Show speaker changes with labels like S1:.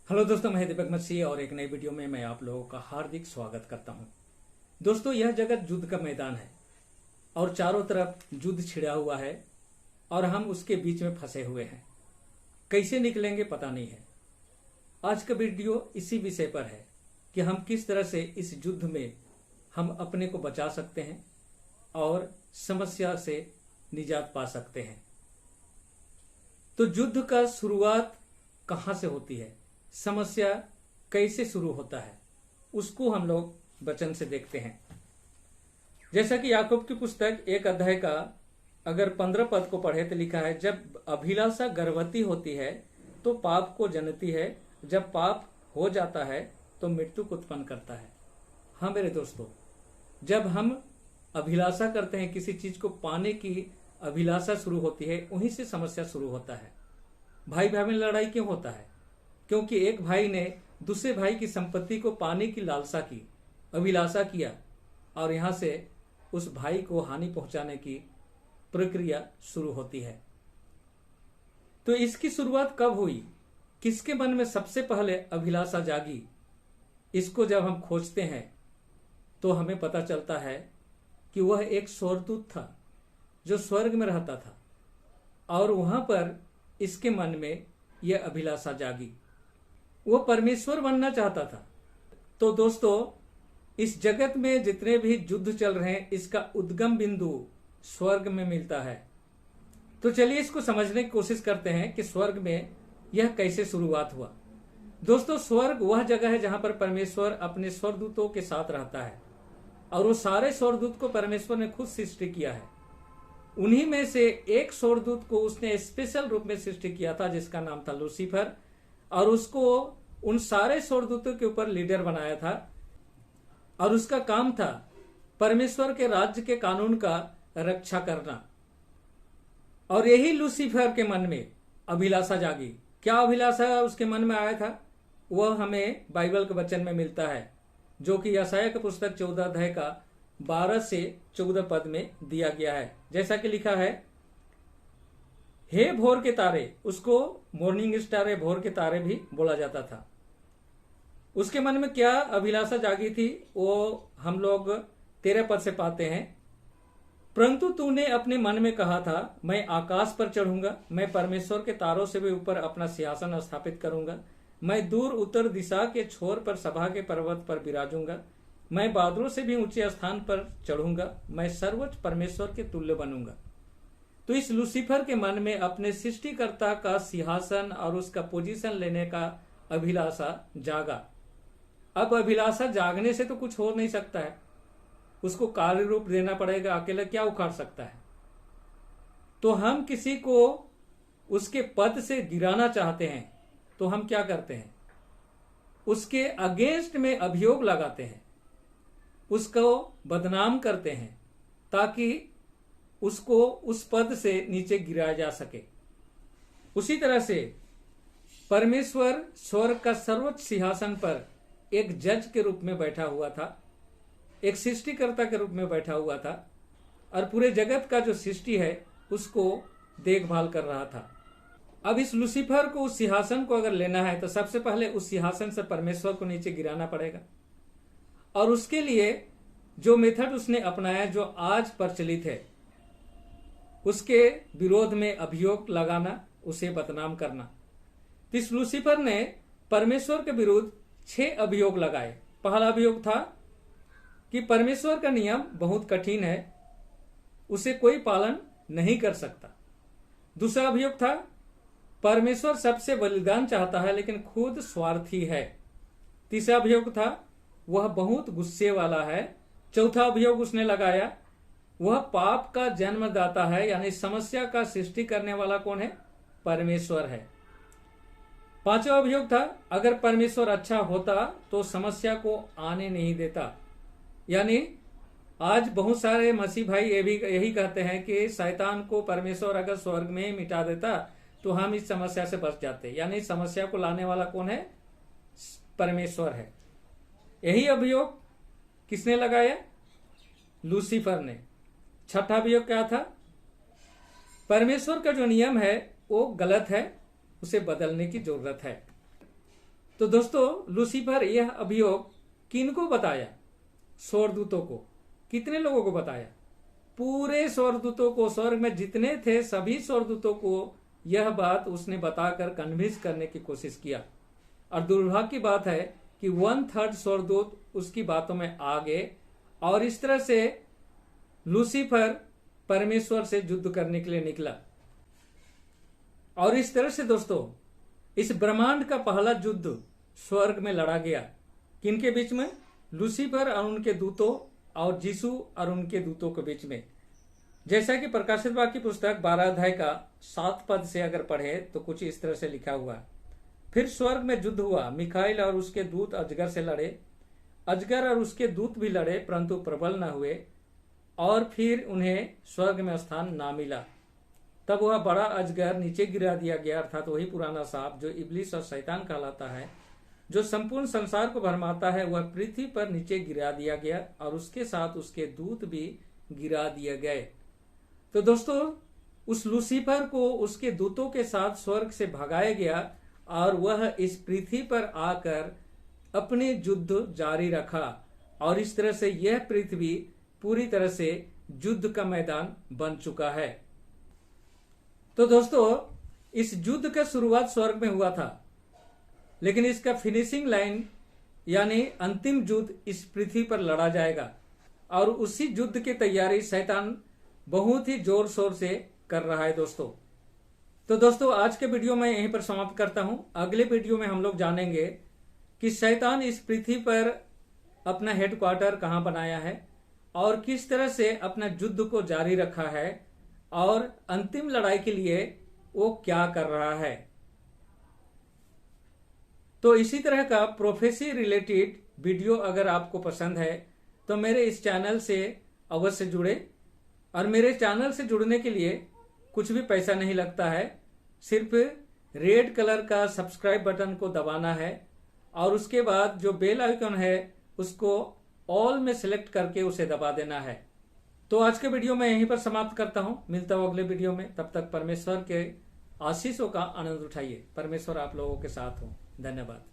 S1: Hello दोस्तों, मैं दीपक मसीह और एक नई वीडियो में मैं आप लोगों का हार्दिक स्वागत करता हूं। दोस्तों, यह जगत युद्ध का मैदान है और चारों तरफ युद्ध छिड़ा हुआ है और हम उसके बीच में फंसे हुए हैं। कैसे निकलेंगे पता नहीं है। आज का वीडियो इसी विषय पर है कि हम किस तरह से इस युद्ध में हम अपने को बचा सकते हैं और समस्या से निजात पा सकते हैं। तो युद्ध का शुरुआत कहाँ से होती है, समस्या कैसे शुरू होता है, उसको हम लोग वचन से देखते हैं। जैसा कि याकूब की पुस्तक 1 अध्याय का अगर 15 पद को पढ़े तो लिखा है, जब अभिलाषा गर्भवती होती है तो पाप को जनती है, जब पाप हो जाता है तो मृत्यु को उत्पन्न करता है। हाँ मेरे दोस्तों, जब हम अभिलाषा करते हैं, किसी चीज को पाने की अभिलाषा शुरू होती है, वहीं से समस्या शुरू होता है। भाई भाई में लड़ाई क्यों होता है? क्योंकि एक भाई ने दूसरे भाई की संपत्ति को पाने की लालसा की, अभिलाषा किया और यहां से उस भाई को हानि पहुंचाने की प्रक्रिया शुरू होती है। तो इसकी शुरुआत कब हुई, किसके मन में सबसे पहले अभिलाषा जागी, इसको जब हम खोजते हैं तो हमें पता चलता है कि वह एक स्वर्गदूत था जो स्वर्ग में रहता था और वहां पर इसके मन में यह अभिलाषा जागी। वो परमेश्वर बनना चाहता था। तो दोस्तों, इस जगत में जितने भी युद्ध चल रहे हैं, इसका उद्गम बिंदु स्वर्ग में मिलता है। तो चलिए इसको समझने की कोशिश करते हैं कि स्वर्ग में यह कैसे शुरुआत हुआ। दोस्तों, स्वर्ग वह जगह है जहां पर परमेश्वर अपने स्वर्गदूतों के साथ रहता है और वो सारे स्वर्गदूत को परमेश्वर ने खुद सृष्टि किया है। उन्हीं में से एक स्वर्गदूत को उसने स्पेशल रूप में सृष्टि किया था जिसका नाम था लूसीफर, और उसको उन सारे स्वर्गदूतों के ऊपर लीडर बनाया था और उसका काम था परमेश्वर के राज्य के कानून का रक्षा करना। और यही लूसीफर के मन में अभिलाषा जागी। क्या अभिलाषा उसके मन में आया था, वह हमें बाइबल के वचन में मिलता है, जो कि यशायाह की पुस्तक 14 अध्याय का 12 से 14 पद में दिया गया है। जैसा कि लिखा है, हे भोर के तारे, उसको मॉर्निंग स्टार है, भोर के तारे भी बोला जाता था। उसके मन में क्या अभिलाषा जागी थी, वो हम लोग 13 पद से पाते हैं। परंतु तूने अपने मन में कहा था, मैं आकाश पर चढ़ूंगा, मैं परमेश्वर के तारों से भी ऊपर अपना सिंहासन स्थापित करूंगा, मैं दूर उत्तर दिशा के छोर पर सभा के पर्वत पर विराजूंगा, मैं बादलों से भी ऊंचे स्थान पर चढ़ूंगा, मैं सर्वोच्च परमेश्वर के तुल्य बनूंगा। तो इस लूसीफर के मन में अपने सृष्टिकर्ता का सिंहासन और उसका पोजीशन लेने का अभिलाषा जागा। अब अभिलाषा जागने से तो कुछ हो नहीं सकता है, उसको कार्य रूप देना पड़ेगा, अकेला क्या उखाड़ सकता है। तो हम किसी को उसके पद से गिराना चाहते हैं तो हम क्या करते हैं, उसके अगेंस्ट में अभियोग लगाते हैं, उसको बदनाम करते हैं ताकि उसको उस पद से नीचे गिराया जा सके। उसी तरह से परमेश्वर स्वर्ग का सर्वोच्च सिंहासन पर एक जज के रूप में बैठा हुआ था, एक सृष्टिकर्ता के रूप में बैठा हुआ था और पूरे जगत का जो सृष्टि है उसको देखभाल कर रहा था। अब इस लूसीफर को उस सिंहासन को अगर लेना है तो सबसे पहले उस सिंहासन से परमेश्वर को नीचे गिराना पड़ेगा, और उसके लिए जो मेथड उसने अपनाया, जो आज प्रचलित है, उसके विरोध में अभियोग लगाना, उसे बदनाम करना। इस लूसीफर ने परमेश्वर के विरुद्ध 6 अभियोग लगाए। पहला अभियोग था कि परमेश्वर का नियम बहुत कठिन है, उसे कोई पालन नहीं कर सकता। दूसरा अभियोग था, परमेश्वर सबसे बलिदान चाहता है लेकिन खुद स्वार्थी है। तीसरा अभियोग था, वह बहुत गुस्से वाला है। चौथा अभियोग उसने लगाया, वह पाप का जन्मदाता है, यानी समस्या का सृष्टि करने वाला कौन है, परमेश्वर है। पांचवा अभियोग था, अगर परमेश्वर अच्छा होता तो समस्या को आने नहीं देता। यानी आज बहुत सारे मसीह भाई यही कहते हैं कि शैतान को परमेश्वर अगर स्वर्ग में ही मिटा देता तो हम इस समस्या से बच जाते। यानी समस्या को लाने वाला कौन है, परमेश्वर है। यही अभियोग किसने लगाया, लूसीफर ने। छठा अभियोग क्या था, परमेश्वर का जो नियम है वो गलत है, उसे बदलने की जरूरत है। तो दोस्तों लूसीफर यह अभियोग किनको बताया? स्वर्गदूतों को। कितने लोगों को बताया? पूरे स्वर्गदूतों को। स्वर्ग में जितने थे सभी स्वर्गदूतों को यह बात उसने बताकर कन्विंस करने की कोशिश किया। और दुर्भाग्य की बात है कि 1/3 स्वर्गदूत उसकी बातों में आ गए और इस तरह से लूसीफर परमेश्वर से युद्ध करने के लिए निकला। और इस तरह से दोस्तों इस ब्रह्मांड का पहला युद्ध स्वर्ग में लड़ा गया। किनके बीच में? लूसीफर और उनके दूतों और यीशु और उनके दूतों के बीच में। जैसा कि प्रकाशित वाक्य की पुस्तक 12 अध्याय का 7 पद से अगर पढ़े तो कुछ इस तरह से लिखा हुआ है। फिर स्वर्ग में युद्ध हुआ। मिखाइल और उसके दूत अजगर से लड़े। अजगर और उसके दूत भी लड़े परंतु प्रबल न हुए और फिर उन्हें स्वर्ग में स्थान ना मिला। तब वह बड़ा अजगर नीचे गिरा दिया गया, अर्थात वही पुराना सांप जो इब्लीस और शैतान कहलाता है, जो संपूर्ण संसार को भरमाता है, वह पृथ्वी पर नीचे गिरा दिया गया और उसके साथ उसके दूत भी गिरा दिए गए। तो दोस्तों उस लूसीफर को उसके दूतों के साथ स्वर्ग से भगाया गया और वह इस पृथ्वी पर आकर अपने युद्ध जारी रखा और इस तरह से यह पृथ्वी पूरी तरह से युद्ध का मैदान बन चुका है। तो दोस्तों इस युद्ध का शुरुआत स्वर्ग में हुआ था, लेकिन इसका फिनिशिंग लाइन यानी अंतिम युद्ध इस पृथ्वी पर लड़ा जाएगा और उसी युद्ध की तैयारी शैतान बहुत ही जोर शोर से कर रहा है दोस्तों। तो दोस्तों आज के वीडियो में यहीं पर समाप्त करता हूं। अगले वीडियो में हम लोग जानेंगे कि शैतान इस पृथ्वी पर अपना हेडक्वार्टर कहां बनाया है और किस तरह से अपना युद्ध को जारी रखा है और अंतिम लड़ाई के लिए वो क्या कर रहा है। तो इसी तरह का प्रोफेसी रिलेटेड वीडियो अगर आपको पसंद है तो मेरे इस चैनल से अवश्य जुड़े। और मेरे चैनल से जुड़ने के लिए कुछ भी पैसा नहीं लगता है, सिर्फ रेड कलर का सब्सक्राइब बटन को दबाना है और उसके बाद जो बेल आइकन है उसको ऑल में सिलेक्ट करके उसे दबा देना है। तो आज के वीडियो में यहीं पर समाप्त करता हूं। मिलता हूं अगले वीडियो में। तब तक परमेश्वर के आशीषों का आनंद उठाइए। परमेश्वर आप लोगों के साथ हो। धन्यवाद।